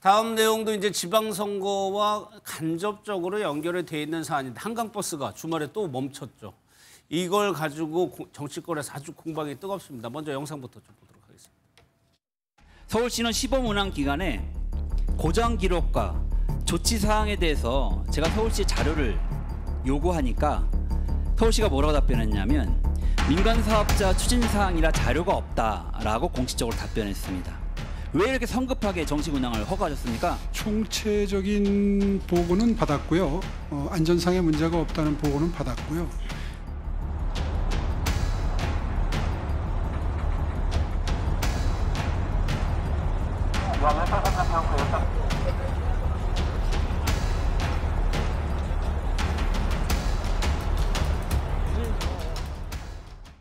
다음 내용도 이제 지방선거와 간접적으로 연결이 돼 있는 사안인데 한강버스가 주말에 또 멈췄죠. 이걸 가지고 정치권에서 아주 공방이 뜨겁습니다. 먼저 영상부터 좀 보도록 하겠습니다. 서울시는 시범 운항 기간에 고장 기록과 조치 사항에 대해서 제가 서울시 자료를 요구하니까 서울시가 뭐라고 답변했냐면 민간 사업자 추진 사항이라 자료가 없다라고 공식적으로 답변했습니다. 왜 이렇게 성급하게 정식 운항을 허가하셨습니까? 총체적인 보고는 받았고요. 안전상의 문제가 없다는 보고는 받았고요.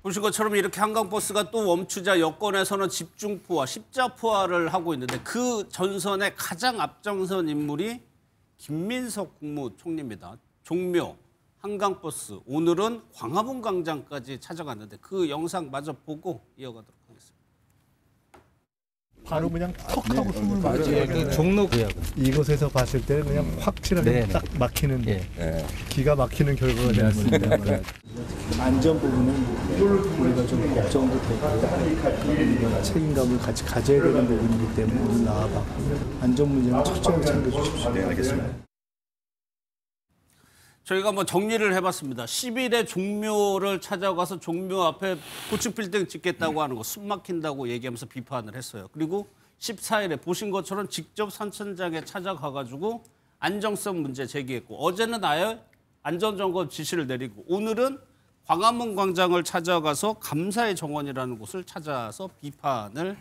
보신 것처럼 이렇게 한강버스가 또 멈추자 여권에서는 집중포화, 십자포화를 하고 있는데 그 전선의 가장 앞장선 인물이 김민석 국무총리입니다. 종묘, 한강버스, 오늘은 광화문 광장까지 찾아갔는데 그 영상 마저 보고 이어가도록 하겠습니다. 바로 그냥 턱 하고 숨을 맞지. 종로 이곳에서 봤을 때는 그냥 확실하게 딱 막히는 기가 막히는 결과가 되었습니다. 안전 부분은 우리가 좀 걱정도 되고 책임감을 같이 가져야 되는 부분이기 때문에 오늘 나와봤고 안전 문제는 철저히 챙겨주십시오. 네, 알겠습니다. 저희가 뭐 정리를 해봤습니다. 10일에 종묘를 찾아가서 종묘 앞에 고층 빌딩 짓겠다고 하는 거 숨 막힌다고 얘기하면서 비판을 했어요. 그리고 14일에 보신 것처럼 직접 산천장에 찾아가가지고 안정성 문제 제기했고 어제는 아예 안전점검 지시를 내리고 오늘은 광화문 광장을 찾아가서 감사의 정원이라는 곳을 찾아서 비판을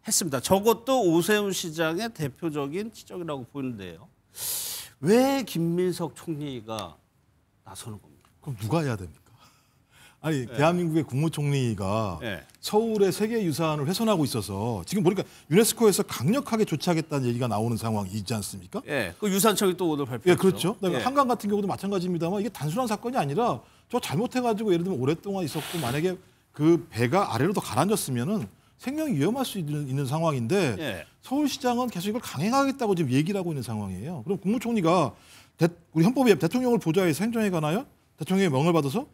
했습니다. 저것도 오세훈 시장의 대표적인 지적이라고 보이는데요. 왜 김민석 총리가 나서는 겁니까? 그럼 누가 해야 됩니까? 아니 대한민국의 국무총리가 서울의 세계유산을 훼손하고 있어서 지금 보니까 유네스코에서 강력하게 조치하겠다는 얘기가 나오는 상황이지 않습니까? 그 유산청이 또 오늘 발표했죠. 그렇죠. 한강 같은 경우도 마찬가지입니다만 이게 단순한 사건이 아니라 저 잘못해가지고 예를 들면 오랫동안 있었고 만약에 그 배가 아래로 더 가라앉았으면은 생명이 위험할 수 있는 상황인데 서울시장은 계속 이걸 강행하겠다고 지금 얘기를 하고 있는 상황이에요. 그럼 국무총리가 우리 헌법에 대통령을 보좌해서 행정에 관하여 대통령의 명을 받아서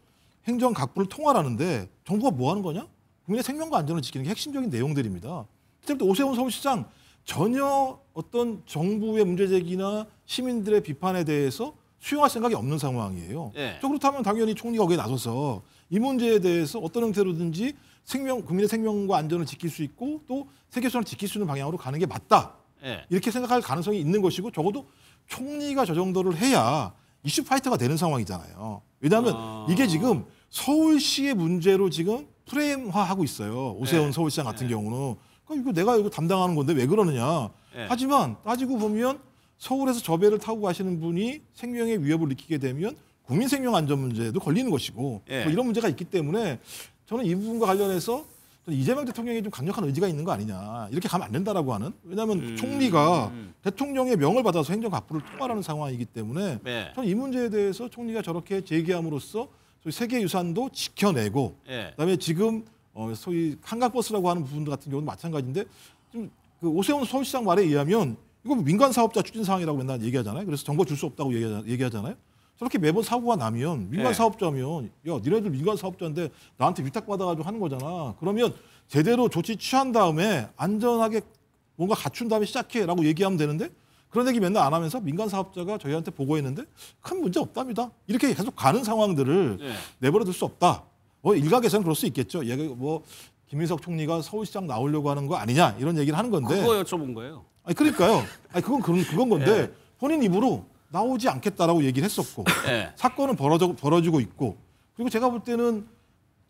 행정 각부를 통할하는데 정부가 뭐 하는 거냐? 국민의 생명과 안전을 지키는 게 핵심적인 내용들입니다. 그때부터 오세훈 서울시장 전혀 어떤 정부의 문제 제기나 시민들의 비판에 대해서 수용할 생각이 없는 상황이에요. 그렇다면 당연히 총리가 거기에 나서서 이 문제에 대해서 어떤 형태로든지 국민의 생명과 안전을 지킬 수 있고 또 세계수산을 지킬 수 있는 방향으로 가는 게 맞다. 이렇게 생각할 가능성이 있는 것이고 적어도 총리가 저 정도를 해야 이슈 파이터가 되는 상황이잖아요. 왜냐하면 이게 지금 서울시의 문제로 지금 프레임화하고 있어요. 오세훈 서울시장 같은 경우는. 그러니까 내가 이거 담당하는 건데 왜 그러느냐. 하지만 따지고 보면 서울에서 저 배를 타고 가시는 분이 생명의 위협을 느끼게 되면 국민 생명 안전 문제도 걸리는 것이고 뭐 이런 문제가 있기 때문에 저는 이 부분과 관련해서 이재명 대통령이 좀 강력한 의지가 있는 거 아니냐. 이렇게 가면 안 된다라고 하는. 왜냐하면 총리가 대통령의 명을 받아서 행정 각부를 통할하는 상황이기 때문에 저는 이 문제에 대해서 총리가 저렇게 제기함으로써 세계유산도 지켜내고 그다음에 지금 소위 한강버스라고 하는 부분들 같은 경우는 마찬가지인데 좀 그 오세훈 서울시장 말에 의하면 이거 민간 사업자 추진 사항이라고 맨날 얘기하잖아요. 그래서 정보 줄 수 없다고 얘기하잖아요. 저렇게 매번 사고가 나면 민간 사업자면 야 니네들 민간 사업자인데 나한테 위탁받아가지고 하는 거잖아. 그러면 제대로 조치 취한 다음에 안전하게 뭔가 갖춘 다음에 시작해라고 얘기하면 되는데 그런 얘기 맨날 안 하면서 민간 사업자가 저희한테 보고했는데 큰 문제 없답니다. 이렇게 계속 가는 상황들을 내버려둘 수 없다. 일각에서는 그럴 수 있겠죠. 얘가 김민석 총리가 서울시장 나오려고 하는 거 아니냐 이런 얘기를 하는 건데. 그거 여쭤본 거예요. 그러니까요. 그건 건데 본인 입으로 나오지 않겠다라고 얘기를 했었고 사건은 벌어지고 있고 그리고 제가 볼 때는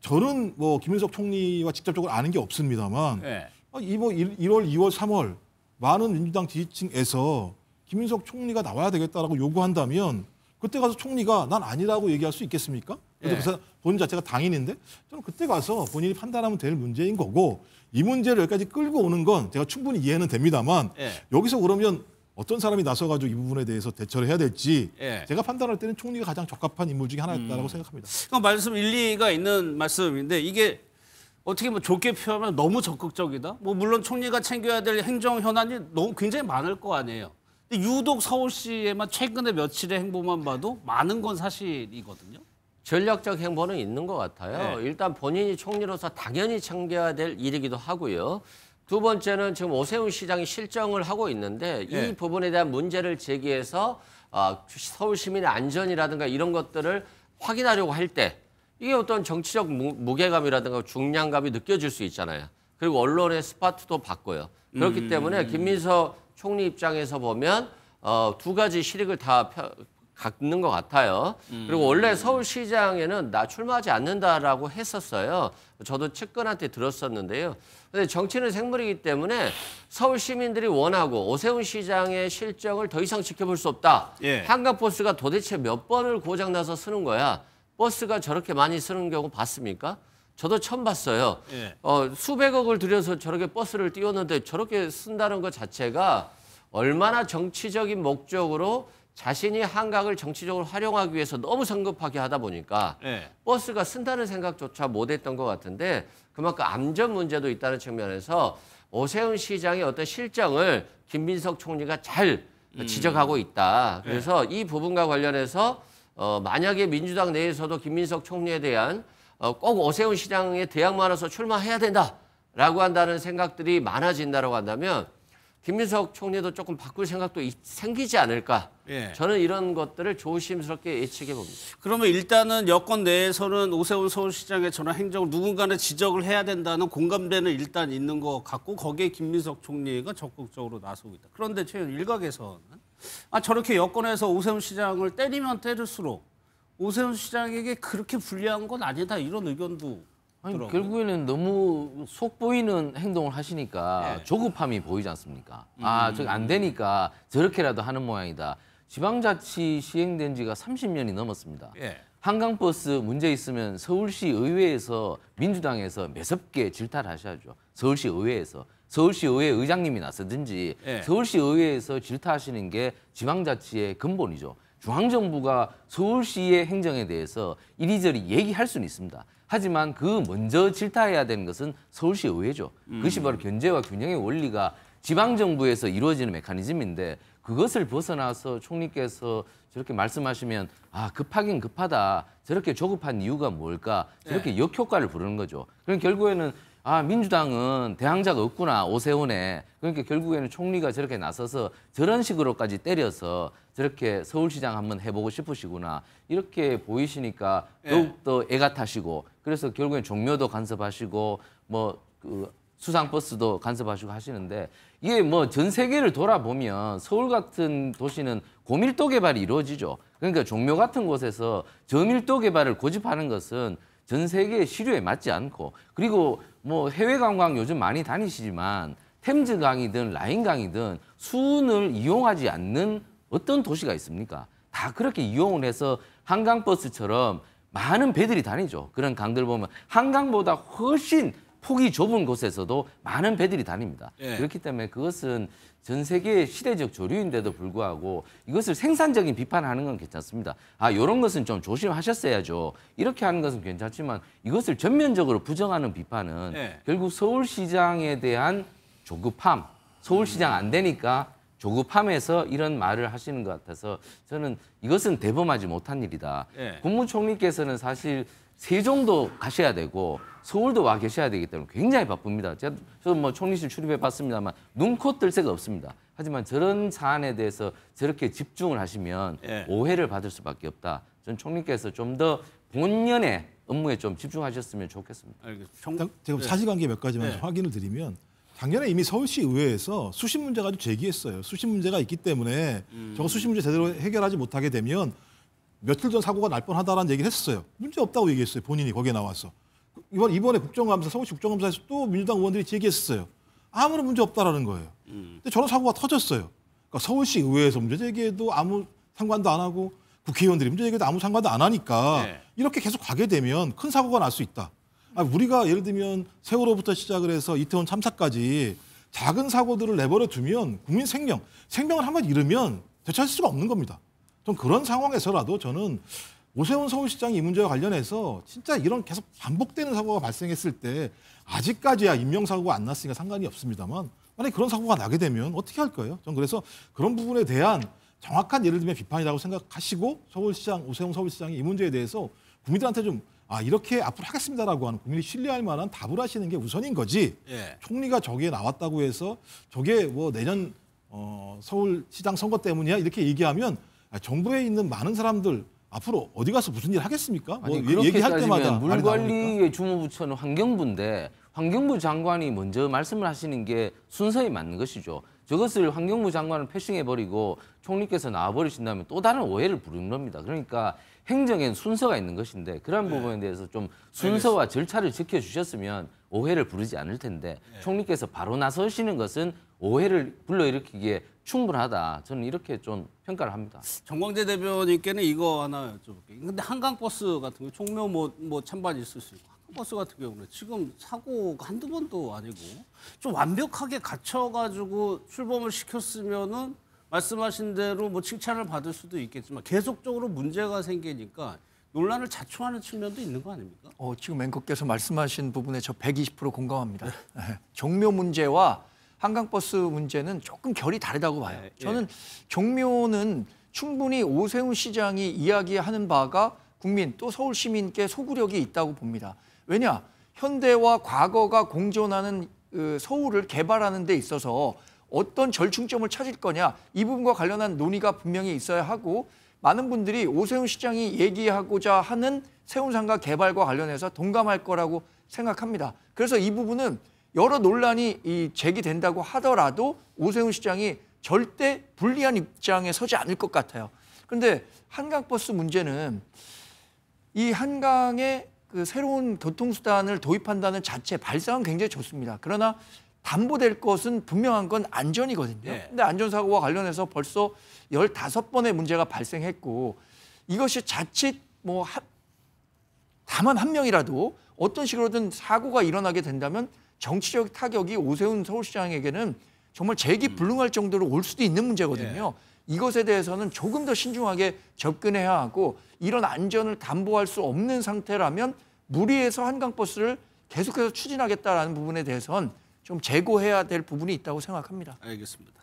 저는 김민석 총리와 직접적으로 아는 게 없습니다만 이 1월, 2월, 3월 많은 민주당 지지층에서 김민석 총리가 나와야 되겠다라고 요구한다면 그때 가서 총리가 난 아니라고 얘기할 수 있겠습니까? 그래서 본인 자체가 당인인데 저는 그때 가서 본인이 판단하면 될 문제인 거고 이 문제를 여기까지 끌고 오는 건 제가 충분히 이해는 됩니다만 여기서 그러면 어떤 사람이 나서가지고 이 부분에 대해서 대처를 해야 될지 제가 판단할 때는 총리가 가장 적합한 인물 중에 하나였다고 생각합니다. 그러니까 말씀 일리가 있는 말씀인데 이게 어떻게 뭐 좋게 표현하면 너무 적극적이다. 뭐 물론 총리가 챙겨야 될 행정 현안이 너무 굉장히 많을 거 아니에요. 근데 유독 서울시에만 최근에 며칠의 행보만 봐도 많은 건 사실이거든요. 전략적 행보는 있는 것 같아요. 네. 일단 본인이 총리로서 당연히 챙겨야 될 일이기도 하고요. 두 번째는 지금 오세훈 시장이 실정을 하고 있는데 네. 이 부분에 대한 문제를 제기해서 서울 시민의 안전이라든가 이런 것들을 확인하려고 할 때 이게 어떤 정치적 무게감이라든가 중량감이 느껴질 수 있잖아요. 그리고 언론의 스파트도 받고요. 그렇기 때문에 김민석 총리 입장에서 보면 두 가지 실익을 다 갖는 것 같아요. 그리고 원래 서울시장에는 나 출마하지 않는다라고 했었어요. 저도 측근한테 들었었는데요. 근데 정치는 생물이기 때문에 서울 시민들이 원하고 오세훈 시장의 실정을 더 이상 지켜볼 수 없다. 예. 한강버스가 도대체 몇 번을 고장나서 쓰는 거야. 버스가 저렇게 많이 쓰는 경우 봤습니까? 저도 처음 봤어요. 예. 수백억을 들여서 저렇게 버스를 띄웠는데 저렇게 쓴다는 것 자체가 얼마나 정치적인 목적으로 자신이 한강을 정치적으로 활용하기 위해서 너무 성급하게 하다 보니까 예. 버스가 쓴다는 생각조차 못했던 것 같은데 그만큼 안전 문제도 있다는 측면에서 오세훈 시장의 어떤 실정을 김민석 총리가 잘 지적하고 있다. 그래서 이 부분과 관련해서 만약에 민주당 내에서도 김민석 총리에 대한 꼭 오세훈 시장에 대항만 해서 출마해야 된다라고 한다는 생각들이 많아진다고 한다면 김민석 총리도 조금 바꿀 생각도 생기지 않을까. 예. 저는 이런 것들을 조심스럽게 예측해 봅니다. 그러면 일단은 여권 내에서는 오세훈 서울시장의 저런 행적을 누군가는 지적을 해야 된다는 공감대는 일단 있는 것 같고 거기에 김민석 총리가 적극적으로 나서고 있다. 그런데 최근 일각에서는 저렇게 여권에서 오세훈 시장을 때리면 때릴수록 오세훈 시장에게 그렇게 불리한 건 아니다 이런 의견도 아니, 들어요. 결국에는 너무 속 보이는 행동을 하시니까 네. 조급함이 보이지 않습니까? 저게 안 되니까 저렇게라도 하는 모양이다. 지방자치 시행된 지가 30년이 넘었습니다. 예. 한강버스 문제 있으면 서울시 의회에서 민주당에서 매섭게 질타를 하셔야죠. 서울시 의회에서. 서울시 의회 의장님이 나서든지 예. 서울시 의회에서 질타하시는 게 지방자치의 근본이죠. 중앙정부가 서울시의 행정에 대해서 이리저리 얘기할 수는 있습니다. 하지만 그 먼저 질타해야 되는 것은 서울시 의회죠. 그것이 바로 견제와 균형의 원리가 지방정부에서 이루어지는 메커니즘인데 그것을 벗어나서 총리께서 저렇게 말씀하시면 급하긴 급하다. 저렇게 조급한 이유가 뭘까? 저렇게 역효과를 부르는 거죠. 그럼 결국에는 민주당은 대항자가 없구나, 오세훈에. 그러니까 결국에는 총리가 저렇게 나서서 저런 식으로까지 때려서 저렇게 서울시장 한번 해보고 싶으시구나. 이렇게 보이시니까 더욱더 애가 타시고 그래서 결국엔 종묘도 간섭하시고 수상버스도 간섭하시고 하시는데 이게 전 세계를 돌아보면 서울 같은 도시는 고밀도 개발이 이루어지죠. 그러니까 종묘 같은 곳에서 저밀도 개발을 고집하는 것은 전 세계의 시류에 맞지 않고 그리고 해외 관광 요즘 많이 다니시지만 템즈 강이든 라인 강이든 수은을 이용하지 않는 어떤 도시가 있습니까? 다 그렇게 이용을 해서 한강버스처럼 많은 배들이 다니죠. 그런 강들 보면 한강보다 훨씬 폭이 좁은 곳에서도 많은 배들이 다닙니다. 예. 그렇기 때문에 그것은 전 세계의 시대적 조류인데도 불구하고 이것을 생산적인 비판하는 건 괜찮습니다. 이런 것은 좀 조심하셨어야죠. 이렇게 하는 것은 괜찮지만 이것을 전면적으로 부정하는 비판은 예. 결국 서울시장에 대한 조급함, 서울시장 안 되니까 조급함에서 이런 말을 하시는 것 같아서 저는 이것은 대범하지 못한 일이다. 예. 국무총리께서는 사실 세종도 가셔야 되고 서울도 와 계셔야 되기 때문에 굉장히 바쁩니다. 저도 총리실 출입해 봤습니다만 눈코 뜰 새가 없습니다. 하지만 저런 사안에 대해서 저렇게 집중을 하시면 예. 오해를 받을 수밖에 없다. 전 총리께서 좀 더 본연의 업무에 좀 집중하셨으면 좋겠습니다. 알겠습니다. 제가 사실관계 몇 가지만 네. 확인을 드리면 작년에 이미 서울시 의회에서 수십 문제가 좀 제기했어요. 수십 문제가 있기 때문에 저거 수십 문제 제대로 해결하지 못하게 되면 며칠 전 사고가 날 뻔하다라는 얘기를 했었어요. 문제 없다고 얘기했어요. 본인이 거기에 나와서. 이번에 국정감사, 서울시 국정감사에서 또 민주당 의원들이 제기했었어요. 아무런 문제 없다라는 거예요. 근데 저런 사고가 터졌어요. 그러니까 서울시 의회에서 문제 제기해도 아무 상관도 안 하고 국회의원들이 문제 제기해도 아무 상관도 안 하니까 네. 이렇게 계속 가게 되면 큰 사고가 날 수 있다. 우리가 예를 들면 세월호부터 시작을 해서 이태원 참사까지 작은 사고들을 내버려 두면 국민 생명을 한번 잃으면 되찾을 수가 없는 겁니다. 좀 그런 상황에서라도 저는 오세훈 서울시장이 이 문제와 관련해서 진짜 이런 계속 반복되는 사고가 발생했을 때 아직까지야 인명사고가 안 났으니까 상관이 없습니다만 만약에 그런 사고가 나게 되면 어떻게 할 거예요? 저는 그래서 그런 부분에 대한 정확한 예를 들면 비판이라고 생각하시고 오세훈 서울시장이 이 문제에 대해서 국민들한테 좀 이렇게 앞으로 하겠습니다라고 하는 국민이 신뢰할 만한 답을 하시는 게 우선인 거지. 예. 총리가 저기에 나왔다고 해서 저게 뭐 내년 서울시장 선거 때문이야 이렇게 얘기하면 정부에 있는 많은 사람들 앞으로 어디 가서 무슨 일 하겠습니까? 아니, 뭐 그렇게 얘기할 때마다 따지면 말이 물관리의 주무부처는 환경부인데 환경부 장관이 먼저 말씀을 하시는 게 순서에 맞는 것이죠. 저것을 환경부 장관을 패싱해버리고 총리께서 나와버리신다면 또 다른 오해를 부르는 겁니다. 그러니까 행정엔 순서가 있는 것인데 그런 부분에 대해서 좀 순서와 절차를 지켜주셨으면 오해를 부르지 않을 텐데 총리께서 바로 나서시는 것은 오해를 불러일으키기에 충분하다. 저는 이렇게 좀 평가를 합니다. 정광재 대변인께는 이거 하나 여쭤볼게요. 근데 한강버스 같은 경우 종묘 뭐 찬반이 있을 수 있고 한강버스 같은 경우는 지금 사고가 한두 번도 아니고 좀 완벽하게 갖춰가지고 출범을 시켰으면은 말씀하신 대로 뭐 칭찬을 받을 수도 있겠지만 계속적으로 문제가 생기니까 논란을 자초하는 측면도 있는 거 아닙니까? 지금 앵커께서 말씀하신 부분에 저 120% 공감합니다. 종묘 문제와 한강버스 문제는 조금 결이 다르다고 봐요. 저는 종묘는 충분히 오세훈 시장이 이야기하는 바가 국민 또 서울 시민께 소구력이 있다고 봅니다. 왜냐? 현대와 과거가 공존하는 서울을 개발하는 데 있어서 어떤 절충점을 찾을 거냐 이 부분과 관련한 논의가 분명히 있어야 하고 많은 분들이 오세훈 시장이 얘기하고자 하는 세운상가 개발과 관련해서 동감할 거라고 생각합니다. 그래서 이 부분은 여러 논란이 제기된다고 하더라도 오세훈 시장이 절대 불리한 입장에 서지 않을 것 같아요. 그런데 한강버스 문제는 이 한강에 그 새로운 교통수단을 도입한다는 자체 발상은 굉장히 좋습니다. 그러나 담보될 것은 분명한 건 안전이거든요. 근데 안전사고와 관련해서 벌써 15번의 문제가 발생했고 이것이 자칫 다만 한 명이라도 어떤 식으로든 사고가 일어나게 된다면 정치적 타격이 오세훈 서울시장에게는 정말 재기불능할 정도로 올 수도 있는 문제거든요. 이것에 대해서는 조금 더 신중하게 접근해야 하고 이런 안전을 담보할 수 없는 상태라면 무리해서 한강버스를 계속해서 추진하겠다라는 부분에 대해서는 좀 재고해야 될 부분이 있다고 생각합니다. 알겠습니다.